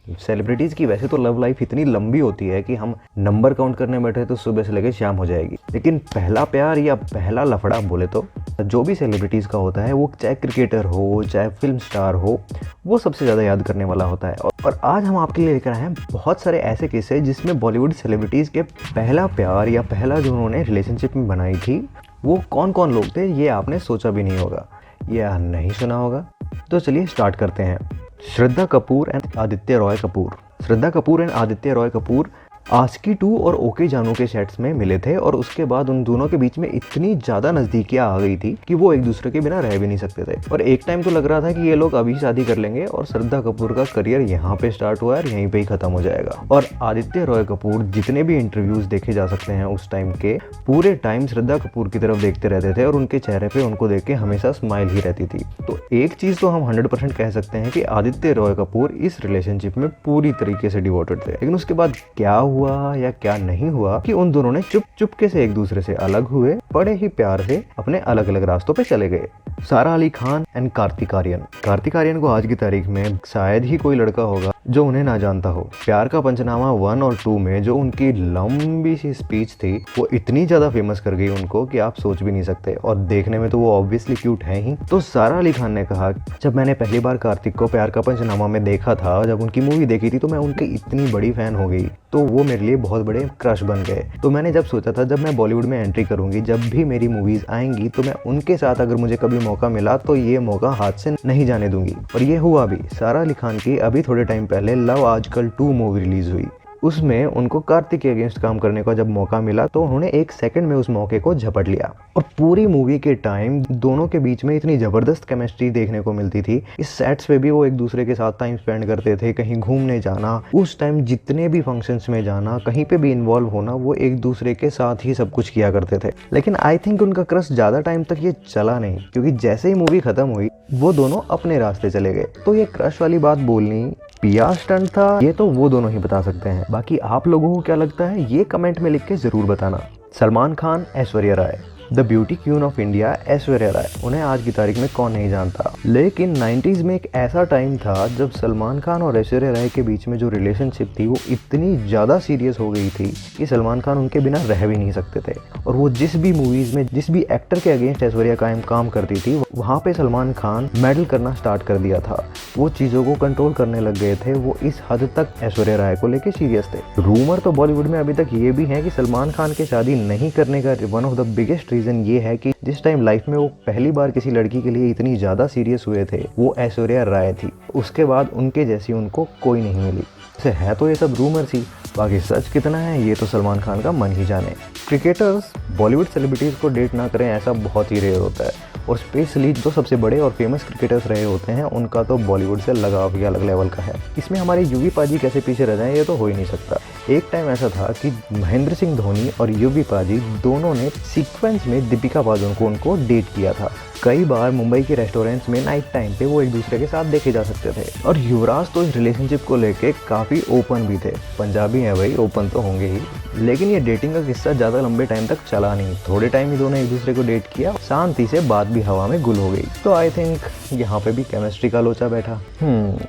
Celebrities की वैसे तो लव लाइफ इतनी लंबी होती है कि हम नंबर काउंट करने बैठे तो सुबह से लेकर शाम हो जाएगी, लेकिन पहला प्यार या पहला लफड़ा बोले तो जो भी सेलिब्रिटीज़ का होता है, वो चाहे क्रिकेटर हो चाहे फिल्म स्टार हो, वो सबसे ज़्यादा याद करने वाला होता है। और आज हम आपके लिए लेकर आए हैं बहुत सारे ऐसे किस्से जिसमें बॉलीवुड सेलिब्रिटीज़ के पहला प्यार या पहला जो उन्होंने रिलेशनशिप में बनाई थी, वो कौन कौन लोग थे, ये आपने सोचा भी नहीं होगा या नहीं सुना होगा। तो चलिए स्टार्ट करते हैं। श्रद्धा कपूर एंड आदित्य रॉय कपूर। श्रद्धा कपूर एंड आदित्य रॉय कपूर आशिकी 2 और ओके जानू के सेट्स में मिले थे और उसके बाद उन दोनों के बीच में इतनी ज़्यादा नज़दीकियाँ आ गई थी कि वो एक दूसरे के बिना रह भी नहीं सकते थे। और एक टाइम तो लग रहा था कि ये लोग अभी शादी कर लेंगे और श्रद्धा कपूर का करियर यहाँ पे स्टार्ट हुआ और यहीं पे ही ख़त्म हो जाएगा। और आदित्य रॉय कपूर जितने भी इंटरव्यूज़ देखे जा सकते हैं उस टाइम के, पूरे टाइम श्रद्धा कपूर की तरफ देखते रहते थे और उनके चेहरे पर उनको देख के हमेशा स्माइल ही रहती थी। तो एक चीज़ तो हम 100% कह सकते हैं कि आदित्य रॉय कपूर इस रिलेशनशिप में पूरी तरीके से डिवोटेड थे। लेकिन उसके बाद क्या हुआ या क्या नहीं हुआ कि उन दोनों ने चुपके से एक दूसरे से अलग हुए, बड़े ही प्यार से अपने अलग अलग रास्तों पे चले गए। सारा अली खान एंड कार्तिक आर्यन। कार्तिक आर्यन को आज की तारीख में शायद ही कोई लड़का होगा जो उन्हें ना जानता हो। प्यार का पंचनामा 1 और 2 में जो उनकी लंबी सी स्पीच थी, वो इतनी ज्यादा फेमस कर गई उनको कि आप सोच भी नहीं सकते। और देखने में तो वो ऑब्वियसली क्यूट है ही। तो सारा अली खान ने कहा, जब मैंने पहली बार कार्तिक को प्यार का पंचनामा में देखा था, जब उनकी मूवी देखी थी, तो मैं उनकी इतनी बड़ी फैन हो गई, तो वो मेरे लिए बहुत बड़े क्रश बन गए। तो मैंने जब सोचा था जब मैं बॉलीवुड में एंट्री करूंगी, जब भी मेरी मूवीज आएंगी, तो मैं उनके साथ अगर मुझे कभी मौका मिला तो ये मौका हाथ से नहीं जाने दूंगी। और ये हुआ भी। सारा अली खान की अभी थोड़े टाइम पहले लव आजकल 2 मूवी रिलीज हुई। उसमें उनको कार्तिक के अगेंस्ट काम करने का जब मौका मिला तो उन्होंने 1 सेकंड में उस मौके को झपट लिया। और पूरी मूवी के टाइम दोनों के बीच में इतनी जबरदस्त केमिस्ट्री देखने को मिलती थी। इस सेट्स पे भी वो एक दूसरे के साथ टाइम स्पेंड करते थे, कहीं घूमने जाना, उस टाइम जितने भी फंक्शंस में जाना, कहीं पे भी इन्वॉल्व होना, वो एक दूसरे के साथ ही सब कुछ किया करते थे। लेकिन आई थिंक उनका क्रश ज्यादा टाइम तक ये चला नहीं, क्योंकि जैसे ही मूवी खत्म हुई वो दोनों अपने रास्ते चले गए। तो ये क्रश वाली बात बोलनी पिया स्टंट था, ये तो वो दोनों ही बता सकते हैं। बाकी आप लोगों को क्या लगता है, ये कमेंट में लिख के जरूर बताना। Salman Khan, Aishwarya Rai. The beauty queen of India Aishwarya Rai, उन्हें आज की तारीख में कौन नहीं जानता। लेकिन 90s में एक ऐसा टाइम था जब सलमान खान और ऐश्वर्या राय के बीच में जो रिलेशनशिप थी वो इतनी ज़्यादा सीरियस हो गई थी कि सलमान खान उनके बिना रह भी नहीं सकते थे। और वो जिस भी मूवीज़ में जिस भी एक्टर के अगेंस्ट ऐश्वर्या कायम काम करती थी, वहाँ पे सलमान खान मेडल करना स्टार्ट कर दिया था। वो चीज़ों को कंट्रोल करने लग गए थे। वो इस हद तक ऐश्वर्या राय को लेके सीरियस थे। रूमर तो बॉलीवुड में अभी तक ये भी है कि सलमान खान के शादी नहीं करने का one of the biggest reason ये है कि जिस टाइम लाइफ में वो पहली बार किसी लड़की के लिए इतनी ज्यादा सीरियस हुए थे, वो ऐश्वर्या राय थी। उसके बाद उनके जैसी उनको कोई नहीं मिली। से है तो ये सब रूमर सी, बाकी सच कितना है ये तो सलमान खान का मन ही जाने। क्रिकेटर्स बॉलीवुड सेलिब्रिटीज को डेट ना करें ऐसा बहुत ही रेयर होता है। और स्पेशली जो सबसे बड़े और फेमस क्रिकेटर्स रहे होते हैं, उनका तो बॉलीवुड से लगाव ही अलग लेवल का है। इसमें हमारे यूवी पाजी कैसे पीछे रह जाएं, ये तो हो ही नहीं सकता। एक टाइम ऐसा था कि महेंद्र सिंह धोनी और यूवी पाजी दोनों ने सीक्वेंस में दीपिका पादुकोण को डेट किया था। कई बार मुंबई के रेस्टोरेंट्स में नाइट टाइम पे वो एक दूसरे के साथ देखे जा सकते थे। और युवराज तो इस रिलेशनशिप को लेके काफ़ी ओपन भी थे। पंजाबी हैं भाई, ओपन तो होंगे ही। लेकिन ये डेटिंग का किस्सा ज़्यादा लंबे टाइम तक चला नहीं। थोड़े टाइम ही दोनों एक दूसरे को डेट किया, शांति से बात भी हवा में गुल हो गई। तो आई थिंक यहाँ पे भी केमिस्ट्री का लोचा बैठा।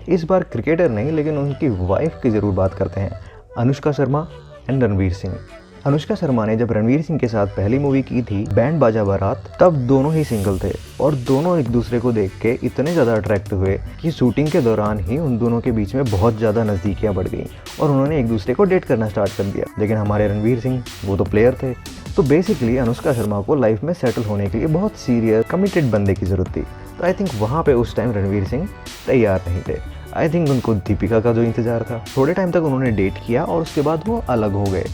इस बार क्रिकेटर नहीं, लेकिन उनकी वाइफ की ज़रूर बात करते हैं। अनुष्का शर्मा एंड रणवीर सिंह। अनुष्का शर्मा ने जब रणवीर सिंह के साथ पहली मूवी की थी बैंड बाजा बारात, तब दोनों ही सिंगल थे और दोनों एक दूसरे को देख के इतने ज़्यादा अट्रैक्ट हुए कि शूटिंग के दौरान ही उन दोनों के बीच में बहुत ज़्यादा नज़दीकियाँ बढ़ गई और उन्होंने एक दूसरे को डेट करना स्टार्ट कर दिया। लेकिन हमारे रणवीर सिंह वो तो प्लेयर थे। तो बेसिकली अनुष्का शर्मा को लाइफ में सेटल होने के लिए बहुत सीरियस कमिटेड बंदे की ज़रूरत थी। तो आई थिंक वहाँ पे उस टाइम रणवीर सिंह तैयार नहीं थे। आई थिंक उनको दीपिका का जो इंतज़ार था। थोड़े टाइम तक उन्होंने डेट किया और उसके बाद वो अलग हो गए।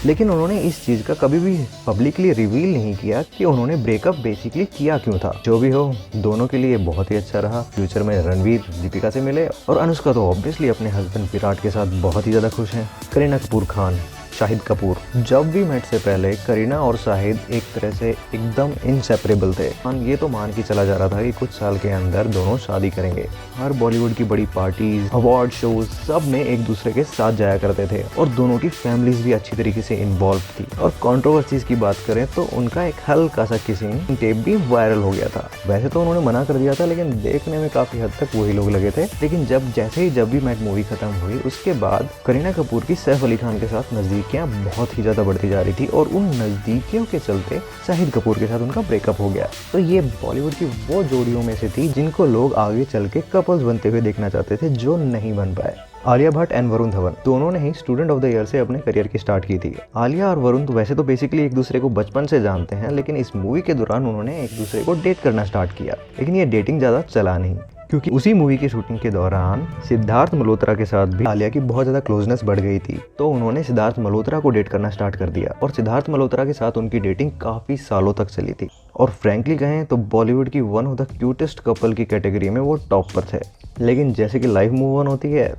लेकिन उन्होंने इस चीज़ का कभी भी पब्लिकली रिवील नहीं किया कि उन्होंने ब्रेकअप बेसिकली किया क्यों था। जो भी हो, दोनों के लिए बहुत ही अच्छा रहा। फ्यूचर में रणवीर दीपिका से मिले और अनुष्का तो ऑब्वियसली अपने हस्बैंड विराट के साथ बहुत ही ज़्यादा खुश हैं। करीना कपूर खान। शाहिद कपूर। जब वी मेट से पहले करीना और शाहिद एक तरह से एकदम इनसेपरेबल थे। ये तो मान के चला जा रहा था कि कुछ साल के अंदर दोनों शादी करेंगे। हर बॉलीवुड की बड़ी पार्टीज, अवार्ड शोज, सब में एक दूसरे के साथ जाया करते थे और दोनों की फैमिलीज भी अच्छी तरीके से इन्वॉल्व थी। और कंट्रोवर्सीज की बात करें तो उनका एक हल्का सा किसिंग टेप भी वायरल हो गया था। वैसे तो उन्होंने मना कर दिया था, लेकिन देखने में काफी हद तक वही लोग लगे थे। लेकिन जैसे ही जब वी मेट मूवी खत्म हुई, उसके बाद करीना कपूर की सैफ अली खान के साथ नजदीकियां बहुत ही ज्यादा बढ़ती जा रही थी और उन नजदीकियों के चलते शाहिद कपूर के साथ उनका ब्रेकअप हो गया। तो ये बॉलीवुड की वो जोड़ियों में से थी जिनको लोग आगे चल के कपल्स बनते हुए देखना चाहते थे, जो नहीं बन पाए। आलिया भट्ट एंड वरुण धवन दोनों ने ही स्टूडेंट ऑफ द ईयर से अपने करियर की स्टार्ट की थी। आलिया और वरुण तो वैसे तो बेसिकली एक दूसरे को बचपन से जानते हैं, लेकिन इस मूवी के दौरान उन्होंने एक दूसरे को डेट करना स्टार्ट किया। लेकिन ये डेटिंग ज्यादा चला नहीं, क्योंकि उसी मूवी की शूटिंग के दौरान सिद्धार्थ मल्होत्रा के साथ भी आलिया की बहुत ज्यादा क्लोजनेस बढ़ गई थी। तो उन्होंने सिद्धार्थ मल्होत्रा को डेट करना स्टार्ट कर दिया और सिद्धार्थ मल्होत्रा के साथ उनकी डेटिंग काफी सालों तक चली थी। और फ्रैंकली कहें तो बॉलीवुड की one of the cutest couple की कैटेगरी में वो टॉप पर थे। लेकिन जैसे कि लाइफ मूव ऑन होती है,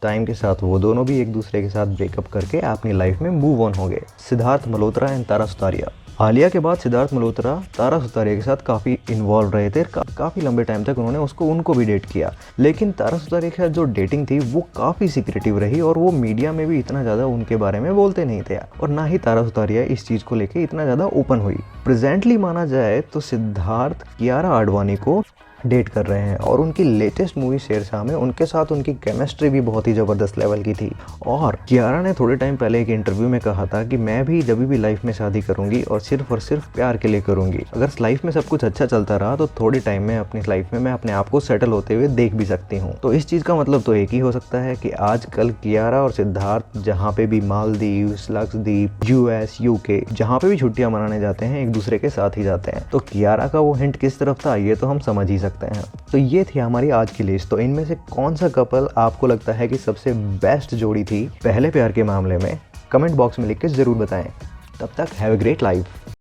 टाइम के साथ वो दोनों भी एक दूसरे के साथ ब्रेकअप करके अपनी लाइफ में मूव ऑन हो गए। सिद्धार्थ मल्होत्रा एंड तारा सुतारिया। आलिया के बाद सिद्धार्थ मल्होत्रा तारा सुतारिया के साथ काफ़ी इन्वॉल्व रहे थे। काफ़ी लंबे टाइम तक उन्होंने उनको भी डेट किया। लेकिन तारा सुतारिया के साथ जो डेटिंग थी वो काफ़ी सीक्रेटिव रही और वो मीडिया में भी इतना ज़्यादा उनके बारे में बोलते नहीं थे और ना ही तारा सुतारिया इस चीज़ को लेके इतना ज़्यादा ओपन हुई। प्रेजेंटली माना जाए तो सिद्धार्थ कियारा आडवाणी को डेट कर रहे हैं और उनकी लेटेस्ट मूवी शेरशाह में उनके साथ उनकी केमिस्ट्री भी बहुत ही ज़बरदस्त लेवल की थी। और कियारा ने थोड़े टाइम पहले एक इंटरव्यू में कहा था कि मैं भी जब भी लाइफ में शादी करूंगी और सिर्फ प्यार के लिए करूंगी। अगर लाइफ में सब कुछ अच्छा चलता रहा तो थोड़े टाइम में अपनी लाइफ में मैं अपने आप को सेटल होते हुए देख भी सकती हूँ। तो इस चीज़ का मतलब तो एक ही हो सकता है कि आजकल कियारा और सिद्धार्थ जहाँ पे भी मालदीव, लक्षद्वीप, US, UK जहाँ पे भी छुट्टियाँ मनाने जाते हैं एक दूसरे के साथ ही जाते हैं। तो कियारा का वो हिंट किस तरफ था ये तो हम समझ ही सकते हैं। तो ये थी हमारी आज की लिस्ट। तो इनमें से कौन सा कपल आपको लगता है कि सबसे बेस्ट जोड़ी थी पहले प्यार के मामले में? कमेंट बॉक्स में लिख के जरूर बताएं। तब तक हैव अ ग्रेट लाइफ।